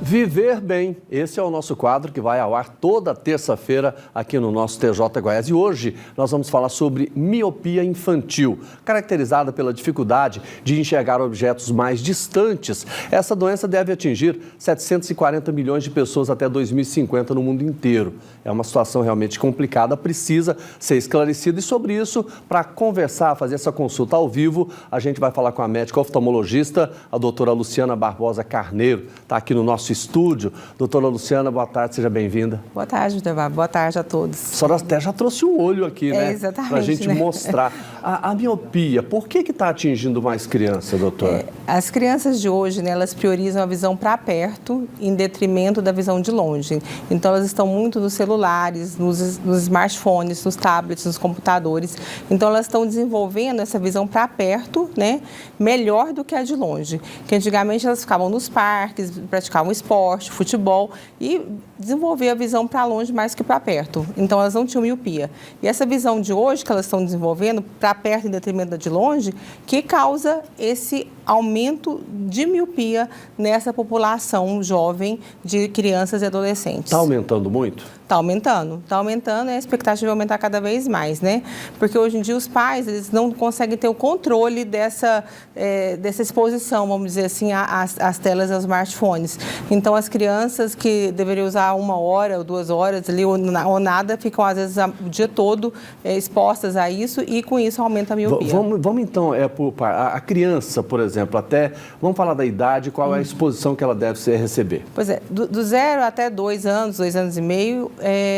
Viver Bem, esse é o nosso quadro que vai ao ar toda terça-feira aqui no nosso TJ Goiás. E hoje nós vamos falar sobre miopia infantil, caracterizada pela dificuldade de enxergar objetos mais distantes. Essa doença deve atingir 740 milhões de pessoas até 2050 no mundo inteiro. É uma situação realmente complicada, precisa ser esclarecida. E sobre isso, para conversar, fazer essa consulta ao vivo, a gente vai falar com a médica oftalmologista, a doutora Luciana Barbosa Carneiro, está aqui no nosso estúdio. Doutora Luciana, boa tarde, seja bem-vinda. Boa tarde, doutor Vá. Boa tarde a todos. A senhora até já trouxe um olho aqui, né? Exatamente. Para a gente mostrar. A miopia, por que está atingindo mais crianças, doutora? As crianças de hoje, né, elas priorizam a visão para perto em detrimento da visão de longe. Então, elas estão muito nos celulares, nos smartphones, nos tablets, nos computadores. Então, elas estão desenvolvendo essa visão para perto, né, melhor do que a de longe. Que antigamente elas ficavam nos parques, praticavam esporte, futebol e desenvolver a visão para longe mais que para perto. Então, elas não tinham miopia. E essa visão de hoje que elas estão desenvolvendo, para perto em detrimento da de longe, que causa esse aumento de miopia nessa população jovem de crianças e adolescentes. Está aumentando muito? Está aumentando e a expectativa é aumentar cada vez mais, né? Porque hoje em dia os pais, eles não conseguem ter o controle dessa exposição, vamos dizer assim, às telas, aos smartphones. Então, as crianças que deveriam usar 1 hora ou 2 horas ali, ou nada, ficam às vezes o dia todo expostas a isso e com isso aumenta a miopia. Vamos então, a criança, por exemplo, vamos falar da idade, qual é a exposição que ela deve receber? Pois é, do 0 até 2 anos, 2 anos e meio,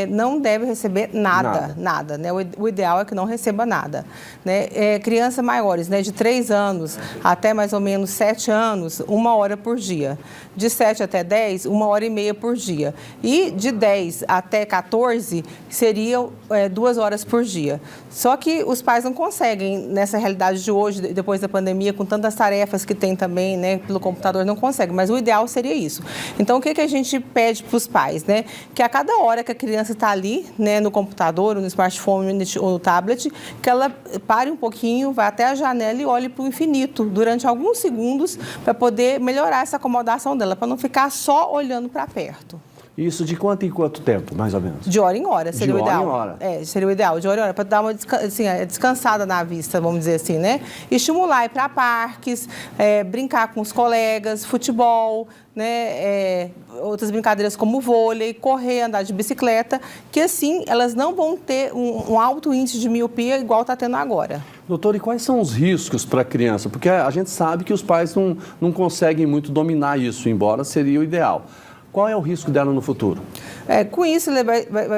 não deve receber nada, né? O ideal é que não receba nada, né? Crianças maiores, né, de 3 anos até mais ou menos 7 anos, 1 hora por dia. De 7 até 10, 1h30 por dia. E de 10 até 14, seriam 2 horas por dia. Só que os pais não conseguem, nessa realidade de hoje, depois da pandemia, com tantas tarefas que tem também, né, pelo computador, não conseguem. Mas o ideal seria isso. Então, o que a gente pede para os pais, né? Que a cada hora que a criança está ali, né, no computador, no smartphone ou no tablet, que ela pare um pouquinho, vá até a janela e olhe para o infinito durante alguns segundos para poder melhorar essa acomodação dela, para não ficar só olhando para perto. Isso de quanto em quanto tempo, mais ou menos? De hora em hora, seria o ideal. De hora em hora. Seria o ideal, de hora em hora, para dar uma descansada na vista, vamos dizer assim, né? Estimular ir para parques, brincar com os colegas, futebol, né? Outras brincadeiras como vôlei, correr, andar de bicicleta, que assim elas não vão ter um alto índice de miopia igual está tendo agora. Doutor, e quais são os riscos para a criança? Porque a gente sabe que os pais não conseguem muito dominar isso, embora seria o ideal. Qual é o risco dela no futuro? Com isso,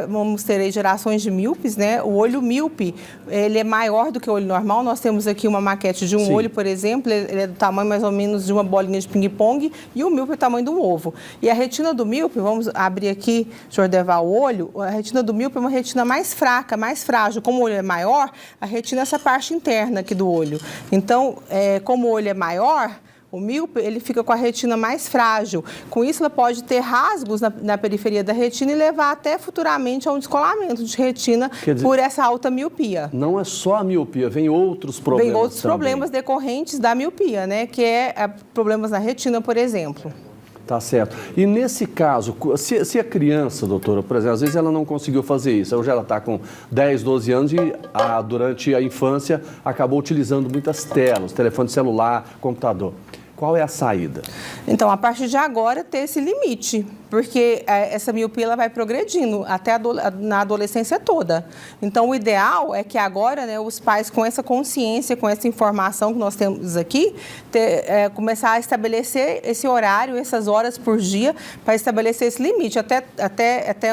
vamos ter aí gerações de míopes, né? O olho míope, ele é maior do que o olho normal. Nós temos aqui uma maquete de um olho, por exemplo, ele é do tamanho mais ou menos de uma bolinha de ping-pong e o míope é do tamanho de um ovo. E a retina do míope, vamos abrir aqui, deixa eu ordevar o olho, a retina do míope é uma retina mais fraca, mais frágil. Como o olho é maior, a retina é essa parte interna aqui do olho. Então, como o olho é maior, o míope, ele fica com a retina mais frágil. Com isso, ela pode ter rasgos na periferia da retina e levar até futuramente a um descolamento de retina por essa alta miopia. Não é só a miopia, vem outros problemas. Vem outros problemas decorrentes da miopia, né? Que problemas na retina, por exemplo. Tá certo. E nesse caso, se a criança, doutora, por exemplo, às vezes ela não conseguiu fazer isso, hoje ela está com 10, 12 anos e durante a infância acabou utilizando muitas telas, telefone celular, computador. Qual é a saída? Então, a partir de agora, ter esse limite, porque essa miopia ela vai progredindo até na adolescência toda. Então, o ideal é que agora, né, os pais, com essa consciência, com essa informação que nós temos aqui, começar a estabelecer esse horário, essas horas por dia, para estabelecer esse limite. Até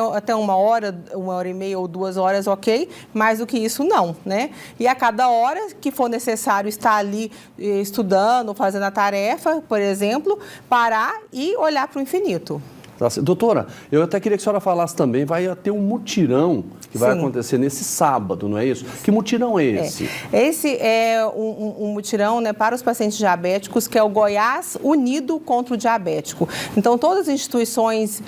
1 hora, 1h30 ou 2 horas, ok, mais do que isso, não, né? E a cada hora que for necessário estar ali estudando, fazendo a tarefa, por exemplo, parar e olhar para o infinito. Doutora, eu até queria que a senhora falasse também, vai ter um mutirão que vai acontecer nesse sábado, não é isso? Que mutirão é esse? Esse é um mutirão, né, para os pacientes diabéticos, que é o Goiás Unido contra o Diabético. Então, todas as instituições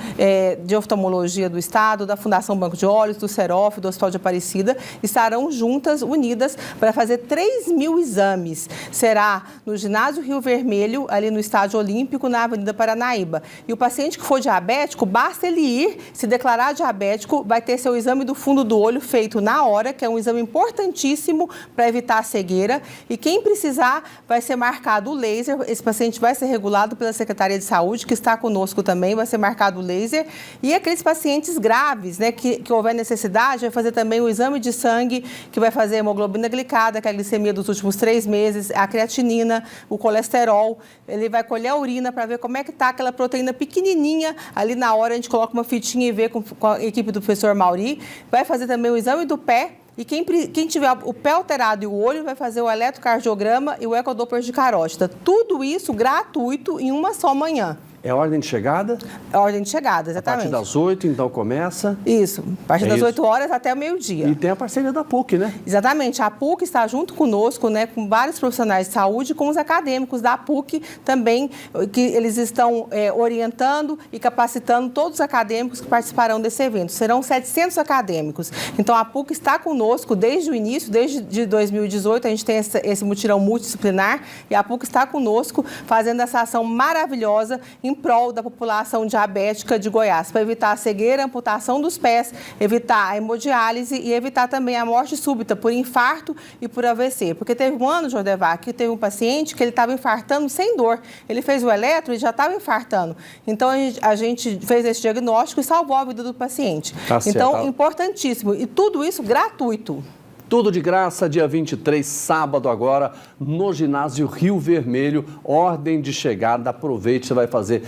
de oftalmologia do Estado, da Fundação Banco de Olhos, do Serof, do Hospital de Aparecida, estarão juntas, unidas, para fazer 3.000 exames. Será no Ginásio Rio Vermelho, ali no Estádio Olímpico, na Avenida Paranaíba. E o paciente que for diabético, basta ele ir, se declarar diabético, vai ter seu exame do fundo do olho feito na hora, que é um exame importantíssimo para evitar a cegueira. E quem precisar, vai ser marcado o laser. Esse paciente vai ser regulado pela Secretaria de Saúde, que está conosco também, vai ser marcado o laser. E aqueles pacientes graves, né, que houver necessidade, vai fazer também o exame de sangue, que vai fazer a hemoglobina glicada, que é a glicemia dos últimos 3 meses, a creatinina, o colesterol. Ele vai colher a urina para ver como é que está aquela proteína pequenininha. Ali na hora a gente coloca uma fitinha e vê com a equipe do professor Mauri. Vai fazer também o exame do pé. E quem tiver o pé alterado e o olho vai fazer o eletrocardiograma e o ecodoppler de carótida. Tudo isso gratuito em uma só manhã. É a ordem de chegada? É a ordem de chegada, exatamente. A partir das 8, então, começa? Isso, a partir das 8 horas até o meio-dia. E tem a parceria da PUC, né? Exatamente, a PUC está junto conosco, né, com vários profissionais de saúde, com os acadêmicos da PUC também, que eles estão orientando e capacitando todos os acadêmicos que participarão desse evento. Serão 700 acadêmicos. Então, a PUC está conosco desde o início, desde 2018, a gente tem esse mutirão multidisciplinar, e a PUC está conosco fazendo essa ação maravilhosa em prol da população diabética de Goiás, para evitar a cegueira, a amputação dos pés, evitar a hemodiálise e evitar também a morte súbita por infarto e por AVC. Porque teve um ano, Jordevar, que teve um paciente que ele estava infartando sem dor. Ele fez o eletro e já estava infartando. Então, a gente fez esse diagnóstico e salvou a vida do paciente. Então, importantíssimo. E tudo isso gratuito. Tudo de graça, dia 23, sábado agora, no Ginásio Rio Vermelho, ordem de chegada. Aproveite, você vai fazer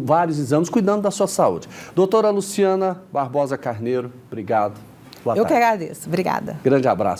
vários exames cuidando da sua saúde. Doutora Luciana Barbosa Carneiro, obrigado. Boa tarde. Eu que agradeço. Obrigada. Grande abraço.